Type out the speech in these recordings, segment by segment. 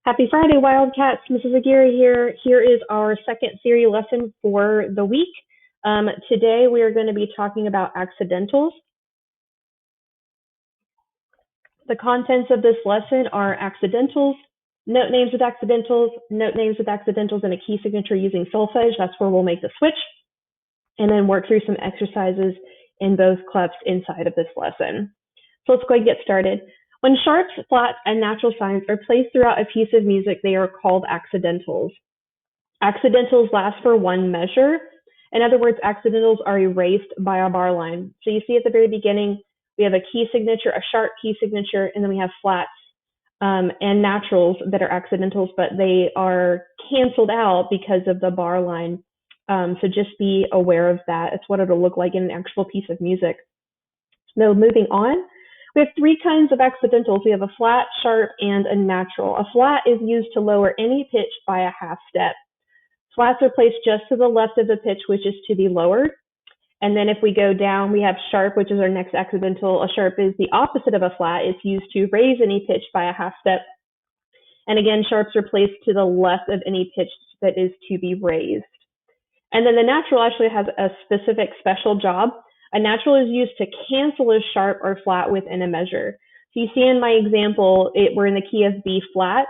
Happy Friday, Wildcats. Mrs. Aguirre here. Here is our second theory lesson for the week. Today we are going to be talking about accidentals. The contents of this lesson are accidentals, note names with accidentals, and a key signature using solfege. That's where we'll make the switch. And then work through some exercises in both clefs inside of this lesson. So let's go ahead and get started. When sharps, flats, and natural signs are placed throughout a piece of music, they are called accidentals. Accidentals last for one measure. In other words, accidentals are erased by a bar line. So you see at the very beginning, we have a key signature, a sharp key signature, and then we have flats and naturals that are accidentals, but they are canceled out because of the bar line. So just be aware of that. It's what it'll look like in an actual piece of music. Now, moving on, we have three kinds of accidentals. We have a flat, sharp, and a natural. A flat is used to lower any pitch by a half step. Flats are placed just to the left of the pitch, which is to be lowered. And then if we go down, we have sharp, which is our next accidental. A sharp is the opposite of a flat. It's used to raise any pitch by a half step. And again, sharps are placed to the left of any pitch that is to be raised. And then the natural actually has a specific special job. A natural is used to cancel a sharp or flat within a measure. So you see in my example, we're in the key of B flat.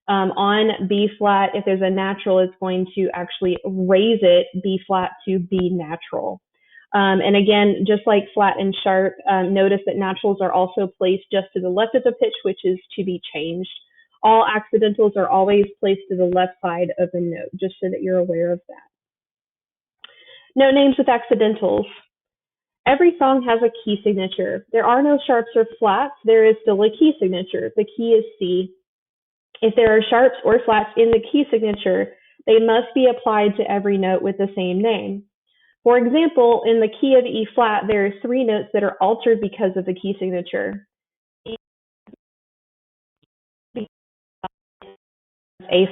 On B flat, if there's a natural, it's going to actually raise it, B flat to B natural. And again, just like flat and sharp, notice that naturals are also placed just to the left of the pitch, which is to be changed. All accidentals are always placed to the left side of the note, just so that you're aware of that. Note names with accidentals. Every song has a key signature. There are no sharps or flats. There is still a key signature. The key is C. If there are sharps or flats in the key signature, they must be applied to every note with the same name. For example, in the key of E flat, there are three notes that are altered because of the key signature. A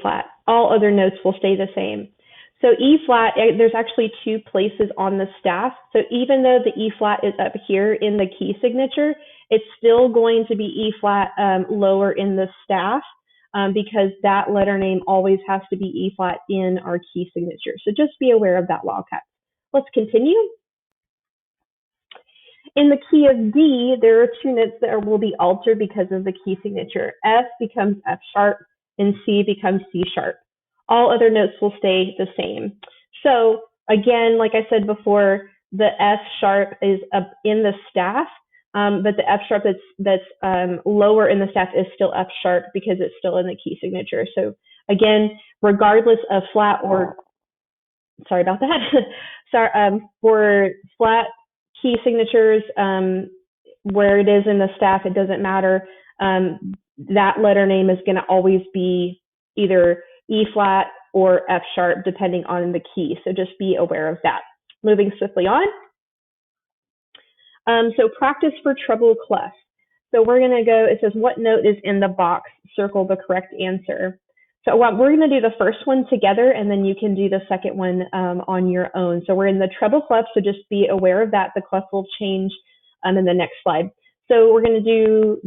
flat. All other notes will stay the same. So E flat, there's actually two places on the staff. So even though the E flat is up here in the key signature, it's still going to be E flat lower in the staff because that letter name always has to be E flat in our key signature. So just be aware of that, Wildcats. Let's continue. In the key of D, there are two notes that will be altered because of the key signature. F becomes F sharp and C becomes C sharp. All other notes will stay the same. So again, like I said before, the F sharp is up in the staff, but the F sharp that's lower in the staff is still F sharp because it's still in the key signature. So again, regardless of flat or, sorry about that, for flat key signatures, where it is in the staff, it doesn't matter. That letter name is going to always be either E flat or F sharp, depending on the key. So just be aware of that. Moving swiftly on. So practice for treble clef. So we're going to go, it says, what note is in the box? Circle the correct answer. So we're going to do the first one together, and then you can do the second one on your own. So we're in the treble clef, so just be aware of that. The clef will change in the next slide. So we're going to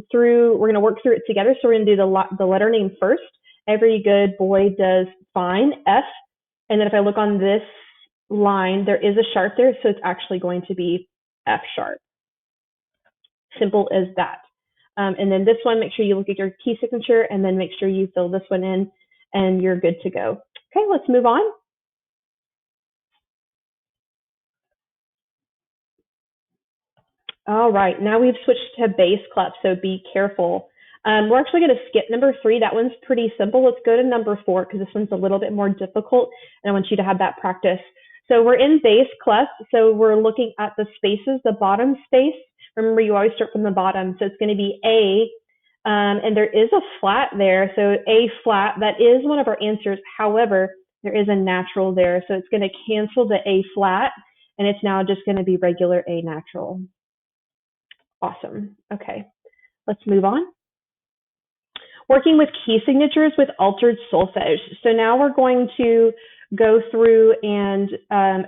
work through it together. So we're going to do the letter name first. Every good boy does fine, F. And then if I look on this line, there is a sharp there, so it's actually going to be F sharp. Simple as that. And then this one, make sure you look at your key signature and then make sure you fill this one in and you're good to go. Okay, let's move on. All right, now we've switched to bass clef, so be careful. We're actually going to skip number 3. That one's pretty simple. Let's go to number 4 because this one's a little bit more difficult, and I want you to have that practice. So we're in bass clef, so we're looking at the spaces, the bottom space. Remember, you always start from the bottom, so it's going to be A, and there is a flat there, so A flat, that is one of our answers. However, there is a natural there, so it's going to cancel the A flat, and it's now just going to be regular A natural. Awesome. Okay, let's move on. Working with key signatures with altered solfege. So now we're going to go through and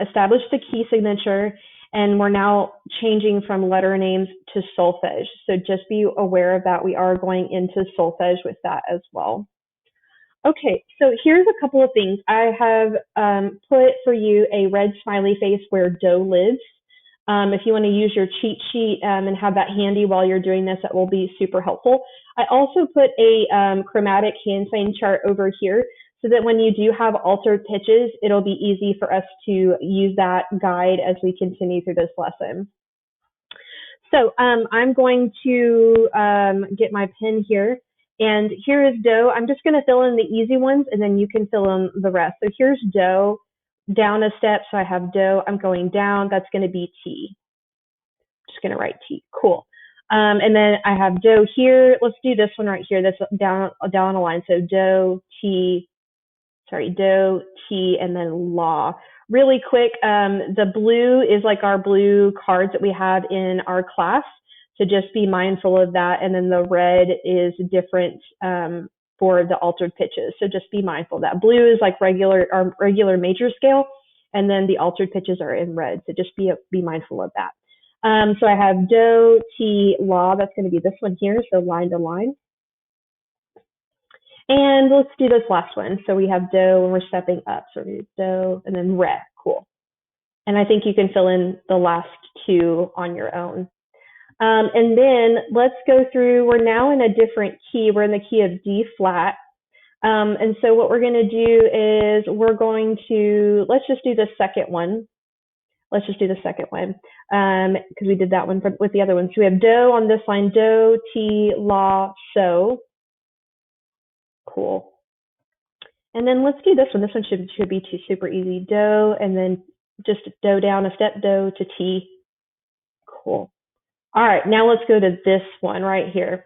establish the key signature, and we're now changing from letter names to solfege. So just be aware of that. We are going into solfege with that as well. Okay, so here's a couple of things. I have put for you a red smiley face where do lives. If you want to use your cheat sheet and have that handy while you're doing this, that will be super helpful. I also put a chromatic hand sign chart over here so that when you do have altered pitches, it'll be easy for us to use that guide as we continue through this lesson. So I'm going to get my pen here. And here is do. I'm just going to fill in the easy ones, and then you can fill in the rest. So here's do, down a step. So I have do. I'm going down. That's going to be T. Just going to write T. Cool. And then I have do here. Let's do this one right here. That's down a line. So do, T, do, T, and then la. Really quick, the blue is like our blue cards that we have in our class. So just be mindful of that. And then the red is different for the altered pitches. So just be mindful of that. Blue is like regular major scale, and then the altered pitches are in red. So just be mindful of that. So I have do, T, la. That's going to be this one here. So line to line. And let's do this last one. So we have do and we're stepping up. So we do and then re. Cool. And I think you can fill in the last two on your own. And then let's go through, we're now in a different key. We're in the key of D flat. And so what we're going to do is we're going to, let's just do the second one. Let's just do the second one because we did that one with the other one. So we have do on this line, do, T, la, so. Cool. And then let's do this one. This one should be super easy. Do, and then just do down a step, do to T. Cool. All right, now let's go to this one right here.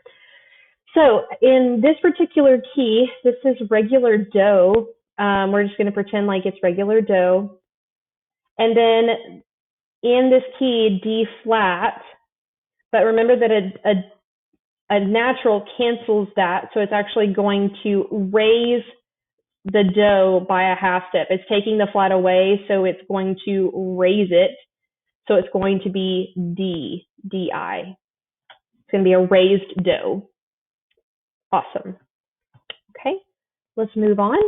So in this particular key, this is regular do. We're just going to pretend like it's regular do. And then in this key, D flat, but remember that a natural cancels that, so it's actually going to raise the do by a half step. It's taking the flat away, so it's going to raise it. So it's going to be D, D-I. It's going to be a raised do. Awesome. Okay, let's move on.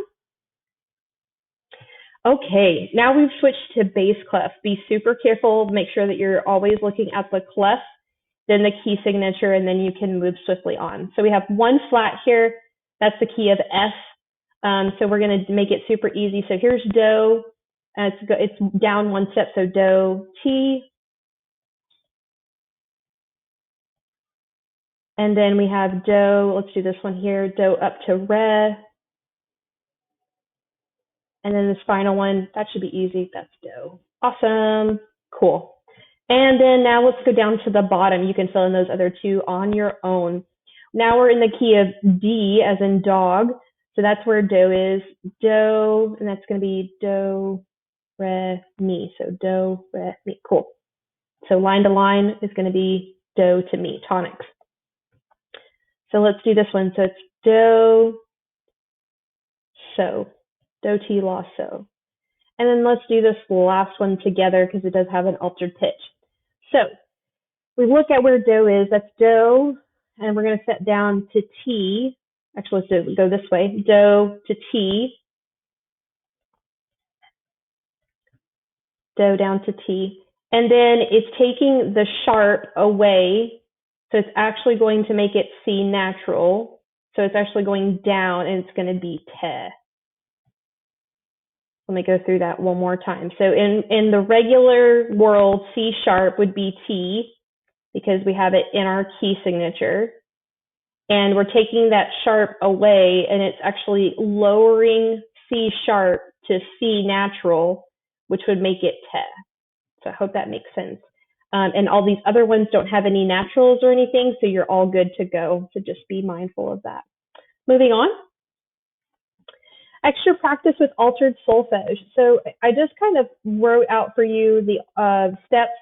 Okay, now we've switched to bass clef. Be super careful. Make sure that you're always looking at the clef, then the key signature, and then you can move swiftly on. So we have one flat here. That's the key of F. So we're going to make it super easy. So here's do. It's down one step. So do, T. And then we have do. Let's do this one here. Do up to re. And then this final one, that should be easy. That's do. Awesome. Cool. And then now let's go down to the bottom. You can fill in those other two on your own. Now we're in the key of D as in dog. So that's where do is. Do, and that's going to be do, re, mi. So do, re, mi. Cool. So line to line is going to be do to mi, tonics. So let's do this one. So it's do, so. Do, T, la, so. And then let's do this last one together because it does have an altered pitch. So we look at where do is. That's do, and we're going to set down to T. Actually, let's go this way. Do to T. Do down to T. And then it's taking the sharp away. So it's actually going to make it C natural. So it's actually going down, and it's going to be te. Let me go through that one more time. So in the regular world, C sharp would be T because we have it in our key signature. And we're taking that sharp away, and it's actually lowering C sharp to C natural, which would make it te. So I hope that makes sense. And all these other ones don't have any naturals or anything, so you're all good to go. So just be mindful of that. Moving on. Extra practice with altered solfege. So I just kind of wrote out for you the steps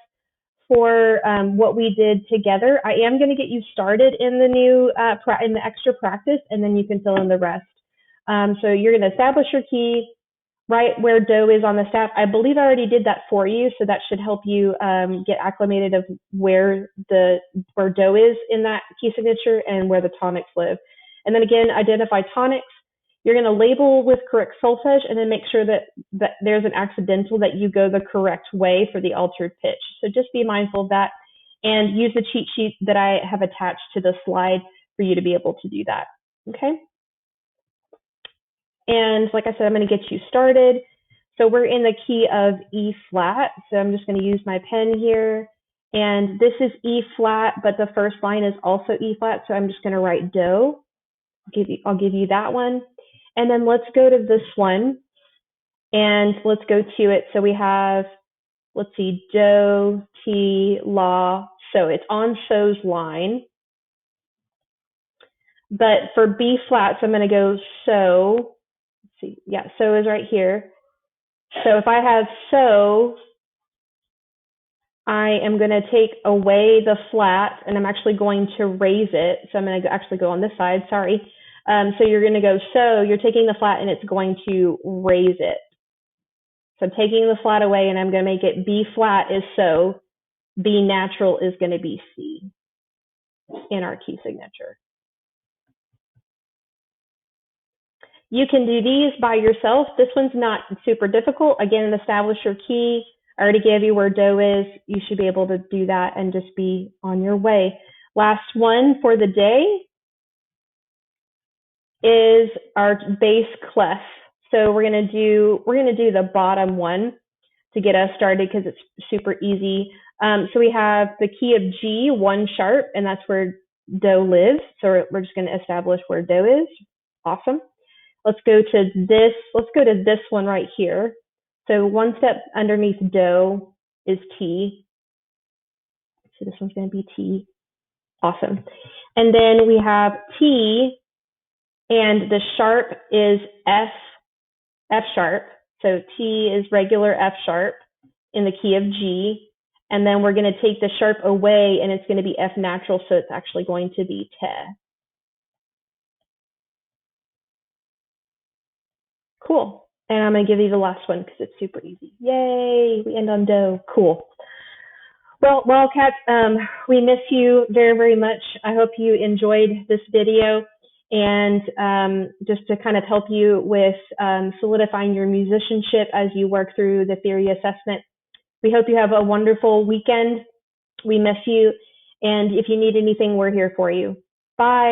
for what we did together. I am going to get you started in the new in the extra practice, and then you can fill in the rest. So you're going to establish your key right where do is on the staff. I believe I already did that for you, so that should help you get acclimated of where do is in that key signature and where the tonics live. And then again, identify tonics. You're going to label with correct solfege and then make sure that there's an accidental that you go the correct way for the altered pitch. So just be mindful of that and use the cheat sheet that I have attached to the slide for you to be able to do that. Okay? And like I said, I'm going to get you started. So we're in the key of E flat. So I'm just going to use my pen here. And this is E flat, but the first line is also E flat. So I'm just going to write do. I'll give you that one. And then let's go to this one and let's go to it. So we have, let's see, do, ti, la, so. It's on so's line. But for B flat, so I'm going to go so. Let's see, yeah, so is right here. So if I have so, I am going to take away the flat and I'm actually going to raise it. So I'm going to actually go on this side, sorry. So you're going to go so, you're taking the flat and it's going to raise it. So I'm taking the flat away and I'm going to make it B flat is so, B natural is going to be C in our key signature. You can do these by yourself. This one's not super difficult. Again, establish your key. I already gave you where do is. You should be able to do that and just be on your way. Last one for the day is our bass clef. So we're gonna do the bottom one to get us started because it's super easy. So we have the key of G, 1 sharp, and that's where do lives. So we're just gonna establish where do is. Awesome. Let's go to this one right here. So one step underneath do is T. So this one's going to be T. Awesome. And then we have T, and the sharp is F sharp. So T is regular F sharp in the key of G. And then we're going to take the sharp away, and it's going to be F natural, so it's actually going to be te. Cool. And I'm going to give you the last one because it's super easy. Yay, we end on do. Cool. Well, Wildcats, we miss you very, very much. I hope you enjoyed this video. And just to kind of help you with solidifying your musicianship as you work through the theory assessment. We hope you have a wonderful weekend. We miss you. And if you need anything, we're here for you. Bye.